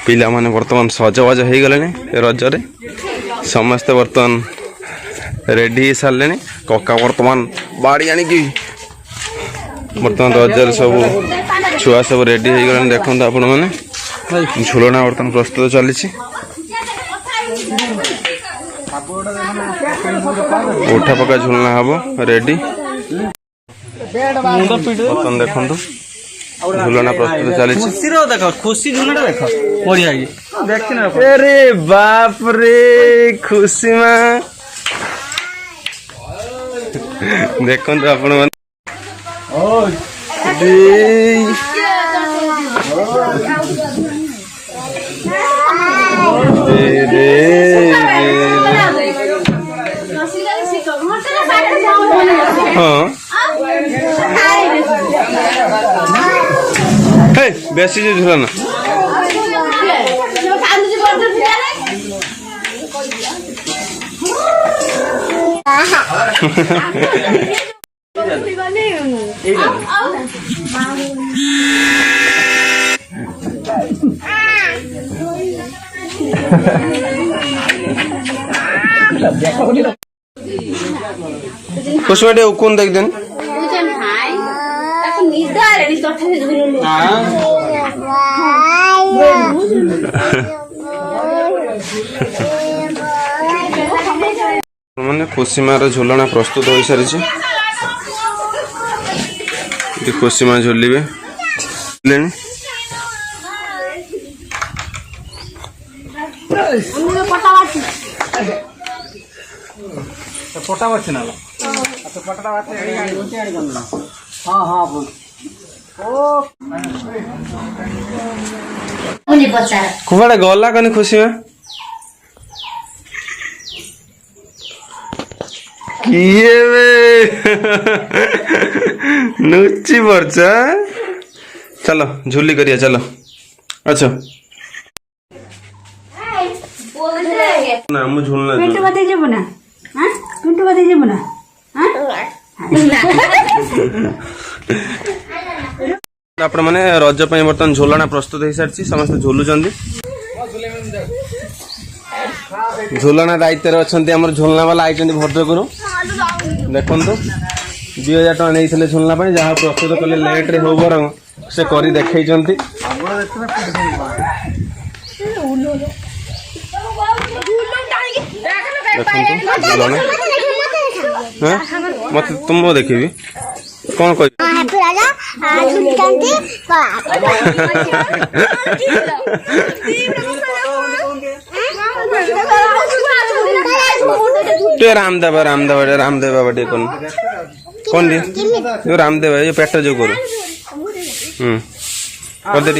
पिला माने बर्तमान सजबाज हो गले रजरे समस्ते बर्तमान रेडी हो सारे कका बर्तमान बाड़ी आणिकी बर्तमान रजरे सब छुआ सब रेडी हो गले देखते आपण मैंने झुलना बर्तमान प्रस्तुत चली उठा पका झुलना हम रेडी बर्तमान देखु झुलना प्रस्तुत चली खुशी झुलना देख बढ़िया अरे बाप रे खुशी माँ देखो आपण हाँ बेसी जो झुलाना कुछ बेटे कौन देख देन मैंने खुशी मार झुलना प्रस्तुत हो सारी खुशी माँ झुलिबे कुआड़े गला कनी खुशी में किए नुची पड़चा चलो झुली करिए चलो अच्छा ना मु झुलना पिंटू बाते जेबो ना हां पिंटू बाते जेबो ना हां आपण माने रज पई बर्तन झोलना प्रस्तुत हो सारी समस्त झुलुचंदी झोलना दायित्व अच्छा आम झोलना वाला आई भद्रक देखु 2000 टका नहीं झोलना जहाँ प्रस्तुत कले लेट रे हो बर से करी देखई मत तुम देखी कौन कह रामदेव रामदेव रामदेव बटे कौन कौन दी जो रामदेव ये पेट जो करो कर दे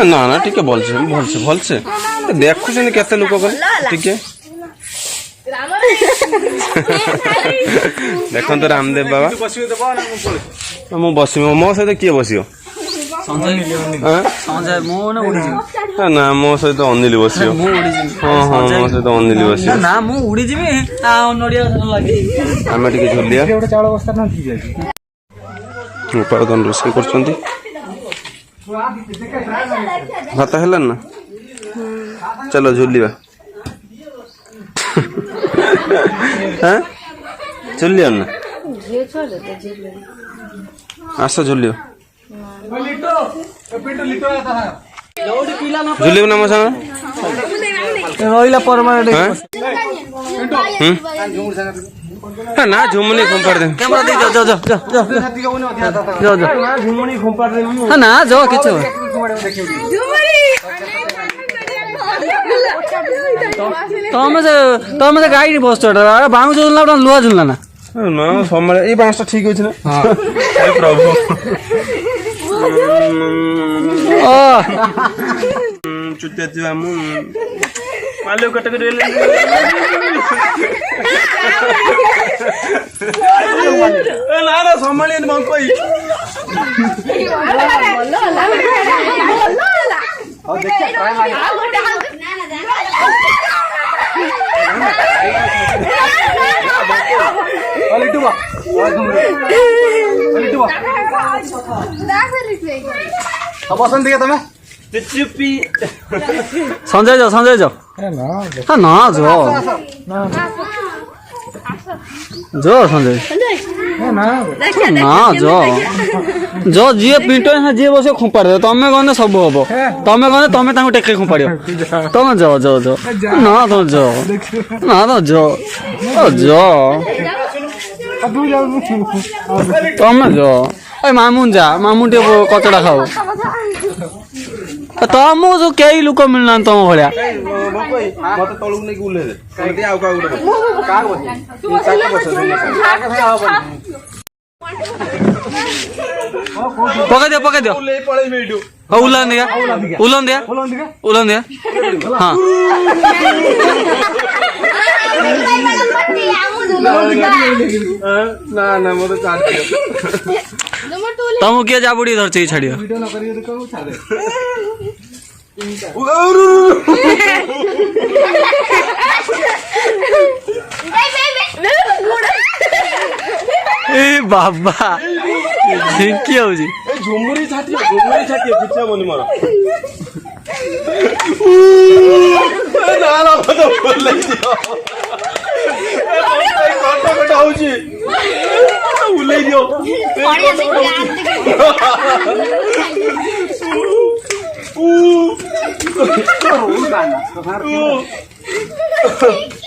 ना ना टिके भलसे भलसे भलसे देखु केते लोक टिके देखो तो रामदेव बाबा मु बस मो सहित किए बस ना मो सहित अनिल बस हाँ हाँ मो सहित अनिल बस आम टे झुलिया उपादान रोषे कर भात है ना चलो झुलिया हाँ झुलिया ना आस झुलियो झुलियो ना मो संग रहिला परमानेंट ना झुमनी खुंपार दे कैमरा दे जा जा जा जा जा झुमनी खुंपार दे ना जो किछ तमे से गाड़ी बस बाणु झुलना लुहा झुलना ना ना समय ये बांसटा ठीक होछि ना हां प्रभु चुत्ते हम माले कटक रेले ना ना संभाली न कोई और देखिए ट्राई मार बसन दिया तुम्हें चुप्पी संजय जाओ हाँ ना जो संजय ना जो जी पिंटो है जी बस खोपाड़ दे तमें गने सब हम तमें गने तमें टेके खोपाड़ तमें जो जो जो ना तो जो ना तो जो तमें जो मामून जा मामून टे कचड़ा खाओ तुमको जो कई लोक मिलना तुम भाया मत तलू नहीं गुले दे आउ का पकड़ दियो उलन दिया हाँ ना मत काट दियो तुम किए जाबुड़ी धर चाहिए छाड़ियो ए बाबा झिंकी हो जी झुमुरी छाटियो किछा बनी मार ना मत बोलै दियो कट होउची उलै दियो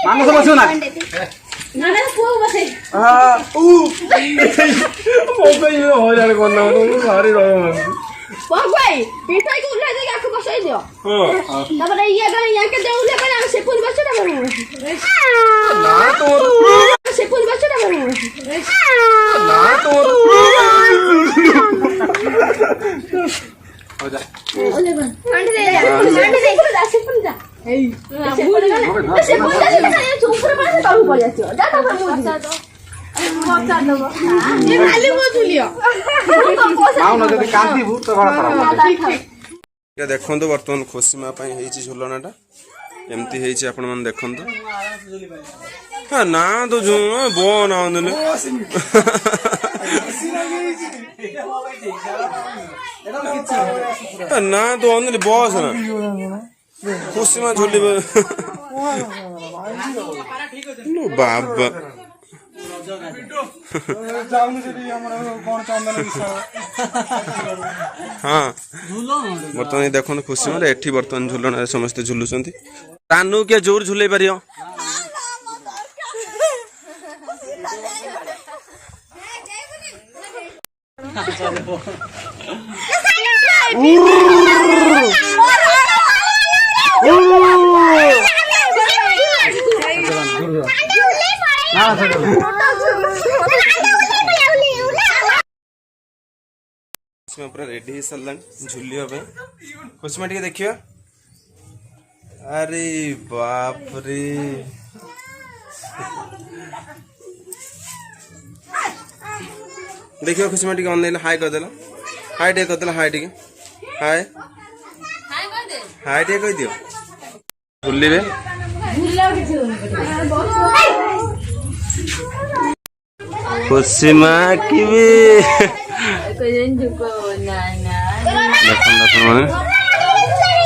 मांगो सब सुना नाना को बसे हां मोबाइल में हो जाने कोन ना सारी रहो भाई पिटाई को उठा दे आंख बसाई दियो हां तब ये गन यहां के देउले पर से फूल बसे ना ना तो से फूल बसे ना ना तो हो जा ओले बन मंडी दे से फूल जा ए से फूल जा ऊपर पर से तळू पड़ जातियो जा तो मचा दो ये खाली बोझुलियो आउ न जदी कांदी भूत तो बड़ा खराब ये देखंतु वर्तमान खुसीमा पई हेची झुलनाटा एमती हेची आपण मन देखंतु हां ना तो जो बो ना ओनले ना तो ओनले बॉस ना खुसीमा झुलिबे नो बाबा हाँ बर्तमान देखो खुशी मारे एठी बर्तमान झुलन समस्त झुलुचंती तानू के जोर झुले पारियो पूरा रेडी हो सारे झुलिया खुशमा टे देखिए अरे बाप रे देखिए खुशमा टे ऑनलाइन हाई करदेल हाई टे करदेल हाई टे हाय हाई टे कह दियो झुलिबे खुशमा की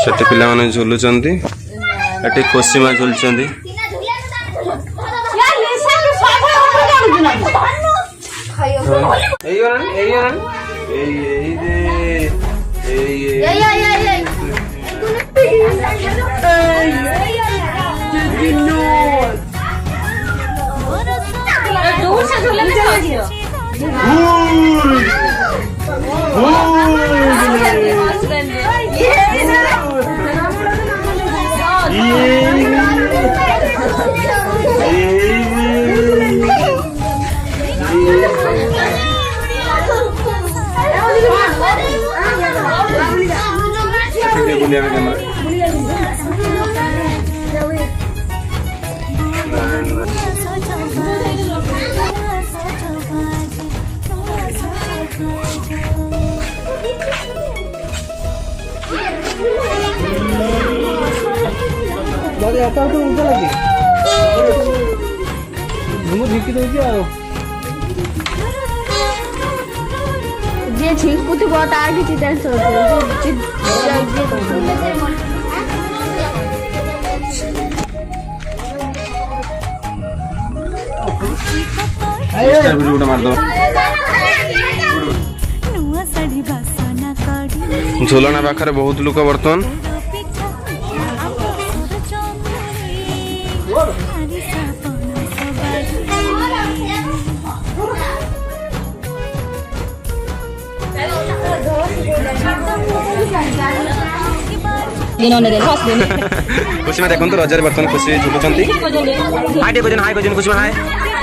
छोटे पिला माने झुलुचंती एटी खुसीमा झुलुचंती जे झिंकुथिବ ତାର କିଛି ଟେନସନ୍ ଝୁଲଣା ପାଖରେ ବହୁତ ଲୋକ ବର୍ତ୍ତମାନ खुशी में देखो रजरे बर्तमान खुशी झुलुंट हाय टे हाय खुशी हाय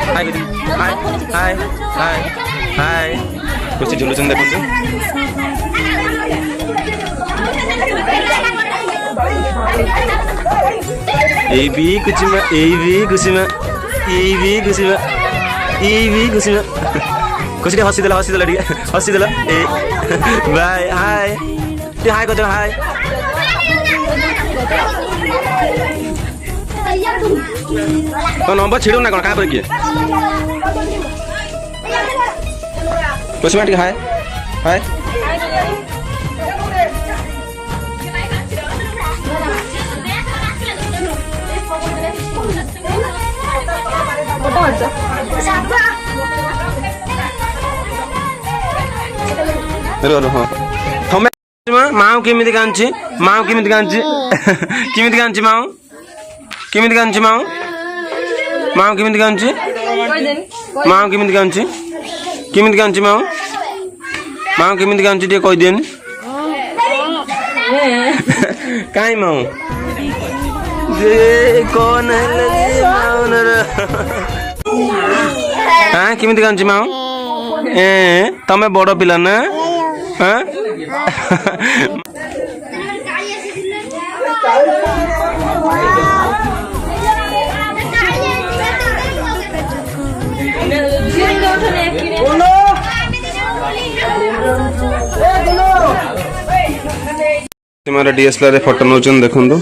हाय हाय हाय हाय खुशी झुलुंट देखो खुशी में खुशी में खुशी में खुशी में खुशी हसीदेला हसीदेला हसीदेला बाय हाय टे हाय कर हाय तो नंबर छिड़ू ना कौन क्या कर कुछ मिनट हाय हाय माँ केमी कांची माँ केमी कांची केमी कांची माँ केमी कांची माँ माँ केमी कांची माँ केमी कांची केमी कांची माँ माँ केमी कांची टे कह दियनि कहीं माँ जे कौन हाँ केमी कांची माँ तमें बड़ पिला ना हाँ तुम्हारा डीएसएलआर फोटो नौचन देखो ना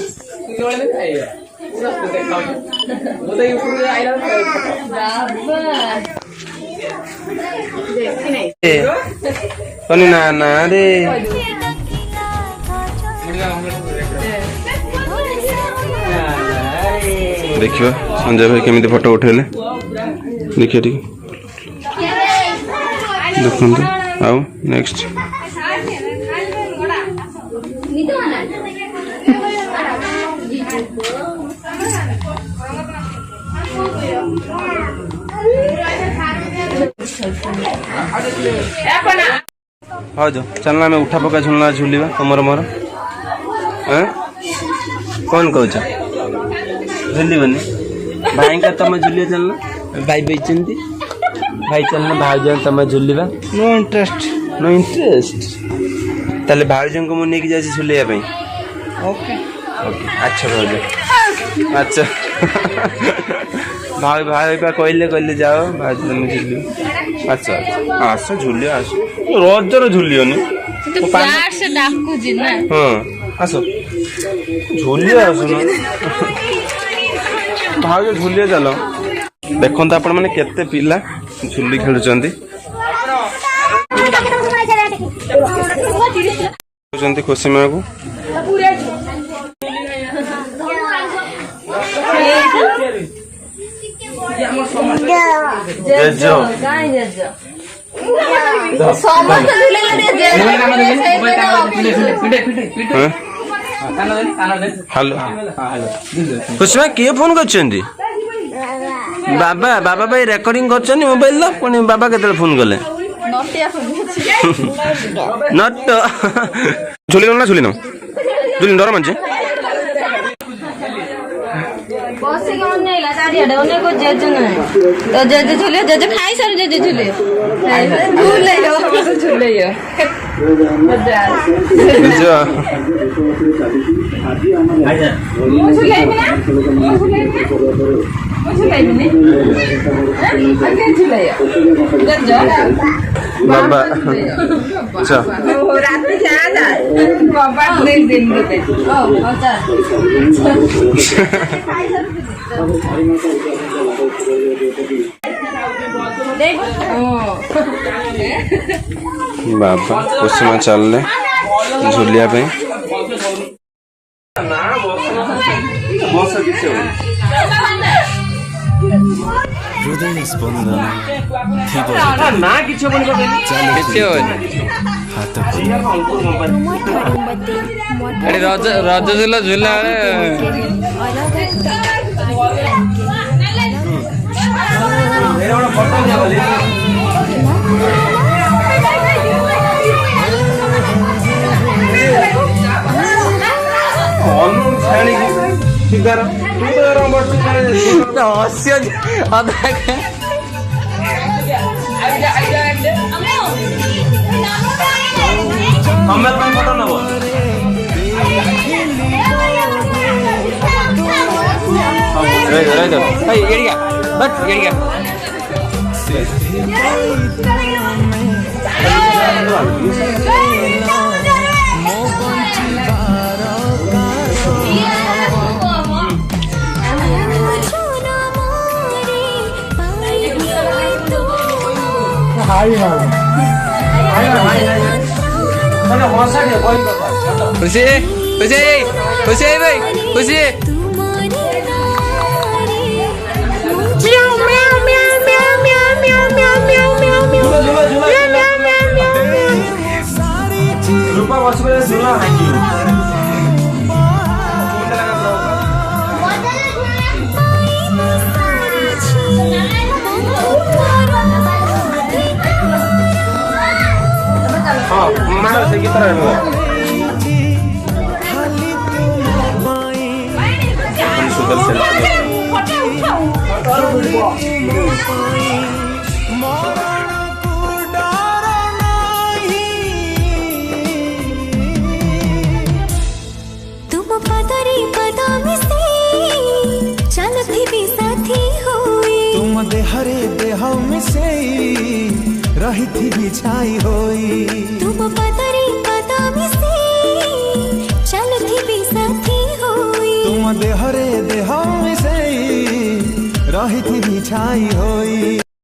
ना रे देखियो संजय भाई केमी फोटो उठेले देखिए ठीक देखो आओ नेक्स्ट हाँ जो चलना में उठा पका झुलना झुलिबा तमर मोर कौन कह झुलिबनी भाई का तुम झुलिया चलना भाई बेचंती भाई चलना भाज तुम झुलिबा नो इंटरेस्ट ताले भाज को मुझे नहीं जाए झुलिया ओके ओके अच्छा भाज अच्छा भाई भाई पा कहले जाओ भाज तुम झुलियो अच्छा आस झुलियो आस रजर झुलियोनी से डाकू जी ना हाँ आस झुलियो आसुन भाज झुलियो चलो देखो आपण मैंने केते पिला झुली खेलुचंती खुशी माँ को हेलो खुशी माँ किए फोन कर बाबा बाबा भाई रेकर्डिंग कर मोबाइल पुणी बाबा के फोन कले नट झुलिन ना झुलिन झुलिन डर मानছে बसे के मन नहीं चारियाडे ओने को जेजे नहीं तो जेजे झुले जेजे खाई सार जेजे झुले झुले यो झुले यो मजा जो झुले बिना झुले बिना आगे झुले यो गजो बाबा अच्छा रात में जा बाबा दिन होते ओ अच्छा देख बाबा कुसुमा चलले झुलिया पे हृदय स्पंदन ना किछ बोल हाथ अरे रज झुला झुला फोटो नब खुशी खुशी खुशी भाई खुशी रूपा बस झूला हाँ मारो से कितना है तुम पदरी पदम से चलती भी साथी होई तुम देहरे देह में से रही थी बिछाई होई तुम पदरी पदम से चलती भी साथी होई तुम देहरे देह में से रही थी बिछाई होई